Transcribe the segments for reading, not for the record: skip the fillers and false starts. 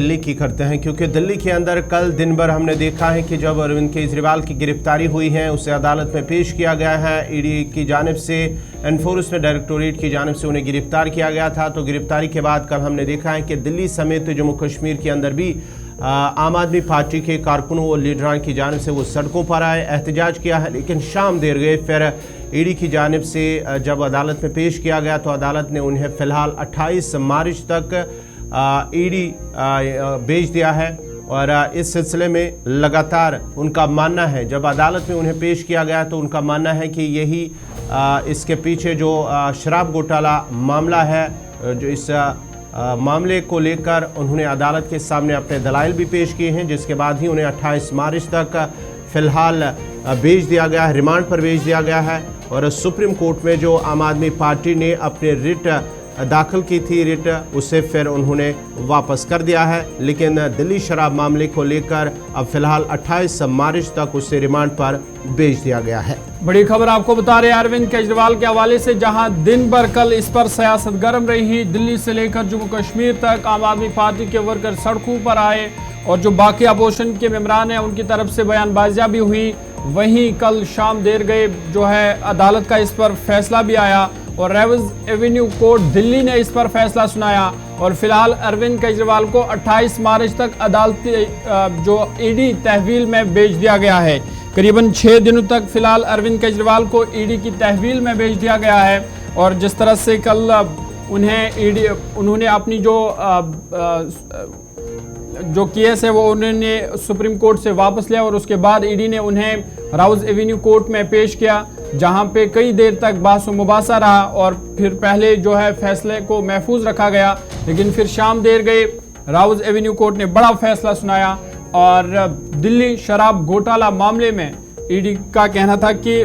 दिल्ली की करते हैं, क्योंकि दिल्ली के अंदर कल दिन भर हमने देखा है कि जब अरविंद केजरीवाल की गिरफ्तारी हुई है उसे अदालत में पेश किया गया है। ईडी की जानिब से, एनफोर्समेंट डायरेक्टोरेट की जानिब से उन्हें गिरफ्तार किया गया था। तो गिरफ्तारी के बाद कल हमने देखा है कि दिल्ली समेत जम्मू कश्मीर के अंदर भी आम आदमी पार्टी के कारकुनों और लीडरान की जानिब से वो सड़कों पर आए, एहतजाज किया है। लेकिन शाम देर गए फिर ईडी की जानिब से जब अदालत में पेश किया गया तो अदालत ने उन्हें फ़िलहाल 28 मार्च तक ईडी भेज दिया है। और इस सिलसिले में लगातार उनका मानना है, जब अदालत में उन्हें पेश किया गया तो उनका मानना है कि यही इसके पीछे जो शराब घोटाला मामला है, जो इस मामले को लेकर उन्होंने अदालत के सामने अपने दलाइल भी पेश किए हैं, जिसके बाद ही उन्हें 28 मार्च तक फ़िलहाल भेज दिया गया है, रिमांड पर भेज दिया गया है। और सुप्रीम कोर्ट में जो आम आदमी पार्टी ने अपने रिट दाखिल की थी, रिट उसे फिर उन्होंने वापस कर दिया है। लेकिन दिल्ली शराब मामले को लेकर अब फिलहाल 28 मार्च तक उसे रिमांड पर भेज दिया गया है। बड़ी खबर आपको बता रहे हैं अरविंद केजरीवाल के हवाले से, जहां दिन भर कल इस पर सियासत गर्म रही। दिल्ली से लेकर जम्मू कश्मीर तक आम आदमी पार्टी के वर्कर सड़कों पर आए और जो बाकी अपोजिशन के मेंबरान हैं उनकी तरफ से बयानबाजियां भी हुई। वहीं कल शाम देर गए जो है अदालत का इस पर फैसला भी आया और रेवज एवेन्यू कोर्ट दिल्ली ने इस पर फैसला सुनाया। और फिलहाल अरविंद केजरीवाल को 28 मार्च तक अदालती जो ईडी तहवील में भेज दिया गया है। करीबन 6 दिनों तक फिलहाल अरविंद केजरीवाल को ईडी की तहवील में भेज दिया गया है। और जिस तरह से कल उन्होंने अपनी जो केस है वो उन्होंने सुप्रीम कोर्ट से वापस लिया और उसके बाद ईडी ने उन्हें राउज एवेन्यू कोर्ट में पेश किया, जहां पे कई देर तक बहस व मुबासा रहा और फिर पहले जो है फैसले को महफूज रखा गया। लेकिन फिर शाम देर गए राउज एवेन्यू कोर्ट ने बड़ा फैसला सुनाया और दिल्ली शराब घोटाला मामले में ईडी का कहना था कि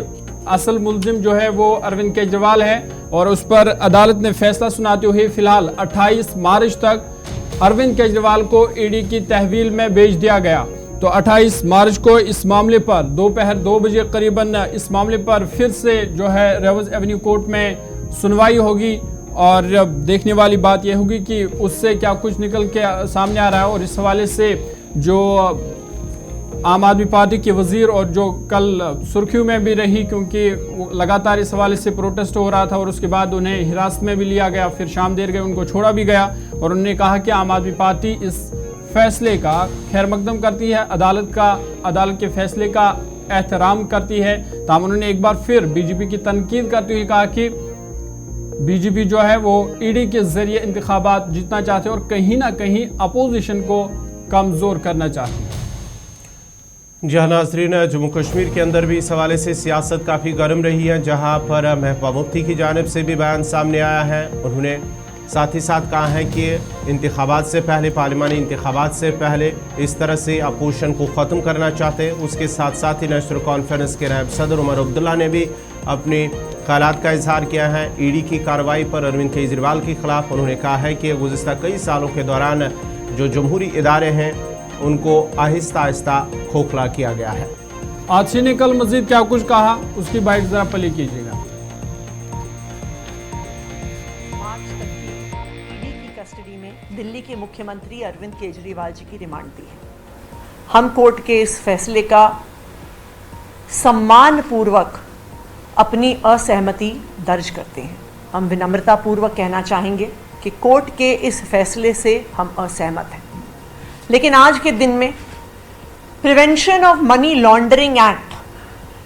असल मुलजिम जो है वो अरविंद केजरीवाल है और उस पर अदालत ने फैसला सुनाते हुए फिलहाल 28 मार्च तक अरविंद केजरीवाल को ईडी की तहवील में भेज दिया गया। तो 28 मार्च को इस मामले पर दोपहर 2 बजे करीबन इस मामले पर फिर से जो है रेवज एवेन्यू कोर्ट में सुनवाई होगी और देखने वाली बात यह होगी कि उससे क्या कुछ निकल के सामने आ रहा है। और इस हवाले से जो आम आदमी पार्टी के वजीर और जो कल सुर्खियों में भी रही, क्योंकि लगातार इस हवाले से प्रोटेस्ट हो रहा था और उसके बाद उन्हें हिरासत में भी लिया गया, फिर शाम देर गए उनको छोड़ा भी गया। और उन्होंने कहा कि आम आदमी पार्टी इस फैसले का खैर मकदम करती है, अदालत के फैसले का एहतराम करती है। तब उन्होंने एक बार फिर बीजेपी की तनकीद करते हुए कहा कि बीजेपी जो है वो ईडी के जरिए इंतखाबात जीतना चाहते हैं और कहीं ना कहीं अपोजिशन को कमजोर करना चाहते हैं। जहाँ नाजरीन, जम्मू कश्मीर के अंदर भी इस हवाले से सियासत काफ़ी गर्म रही है, जहाँ पर महबूबा मुफ्ती की जानिब से भी बयान सामने आया है। उन्होंने साथ ही साथ कहा है कि इंतखाबात से पहले, पार्लिमानी इंतखाबात से पहले इस तरह से अपोजिशन को ख़त्म करना चाहते हैं। उसके साथ साथ ही नेशनल कॉन्फ्रेंस के नायब सदर उमर अब्दुल्ला ने भी अपने ख्यालात का इजहार किया है ईडी की कार्रवाई पर अरविंद केजरीवाल के खिलाफ। उन्होंने कहा है कि गुज़िश्ता कई सालों के दौरान जो जमहूरी इदारे हैं उनको आहिस्ता आहिस्ता खोखला किया गया है। आदशी ने कल मजीद क्या कुछ कहा, उसकी बाइट जरा प्ले कीजिएगा। मार्च तक की ईडी की कस्टडी में दिल्ली के मुख्यमंत्री अरविंद केजरीवाल जी की रिमांड दी है। हम कोर्ट के इस फैसले का सम्मानपूर्वक अपनी असहमति दर्ज करते हैं। हम विनम्रतापूर्वक कहना चाहेंगे कि कोर्ट के इस फैसले से हम असहमत हैं। लेकिन आज के दिन में prevention of money laundering act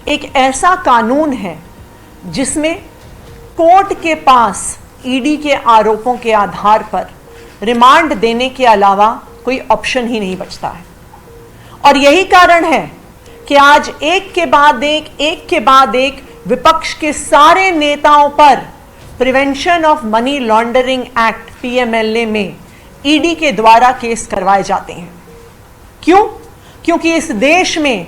एक ऐसा कानून है जिसमें कोर्ट के पास ईडी के आरोपों के आधार पर रिमांड देने के अलावा कोई ऑप्शन ही नहीं बचता है। और यही कारण है कि आज एक के बाद एक विपक्ष के सारे नेताओं पर prevention of money laundering act PMLA में ईडी के द्वारा केस करवाए जाते हैं। क्यों? क्योंकि इस देश में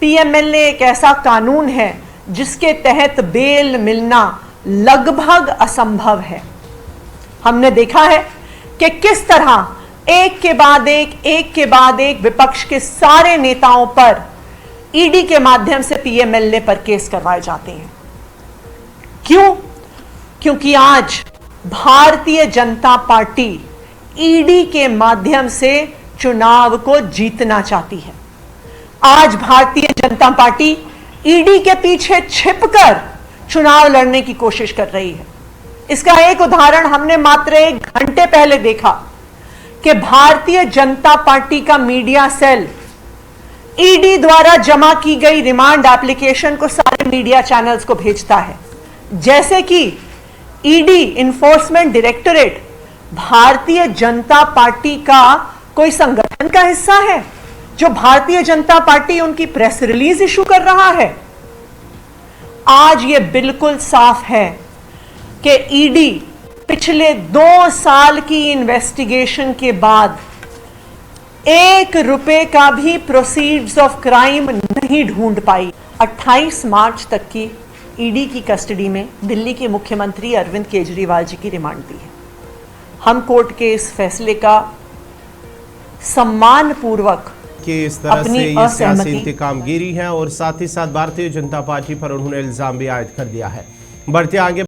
पीएमएलए एक ऐसा कानून है जिसके तहत बेल मिलना लगभग असंभव है। हमने देखा है कि किस तरह एक के बाद एक विपक्ष के सारे नेताओं पर ईडी के माध्यम से पीएमएलए पर केस करवाए जाते हैं। क्यों? क्योंकि आज भारतीय जनता पार्टी ईडी के माध्यम से चुनाव को जीतना चाहती है। आज भारतीय जनता पार्टी ईडी के पीछे छिपकर चुनाव लड़ने की कोशिश कर रही है। इसका एक उदाहरण हमने मात्र 1 घंटे पहले देखा कि भारतीय जनता पार्टी का मीडिया सेल ईडी द्वारा जमा की गई रिमांड एप्लीकेशन को सारे मीडिया चैनल्स को भेजता है, जैसे कि ED enforcement directorate Bharatiya Janata party का कोई संगठन का हिस्सा है जो भारतीय जनता पार्टी उनकी प्रेस रिलीज इशू कर रहा है। आज यह बिल्कुल साफ है कि ईडी पिछले 2 साल की इन्वेस्टिगेशन के बाद 1 रुपए का भी प्रोसीड्स ऑफ क्राइम नहीं ढूंढ पाई। 28 मार्च तक की ईडी की कस्टडी में दिल्ली के मुख्यमंत्री अरविंद केजरीवाल जी की रिमांड दी है। हम कोर्ट के इस फैसले का सम्मान पूर्वक कि इस तरह से ये सियासी इंतकामगिरी है और साथ ही साथ भारतीय जनता पार्टी पर उन्होंने इल्जाम भी आयद कर दिया है। बढ़ते आगे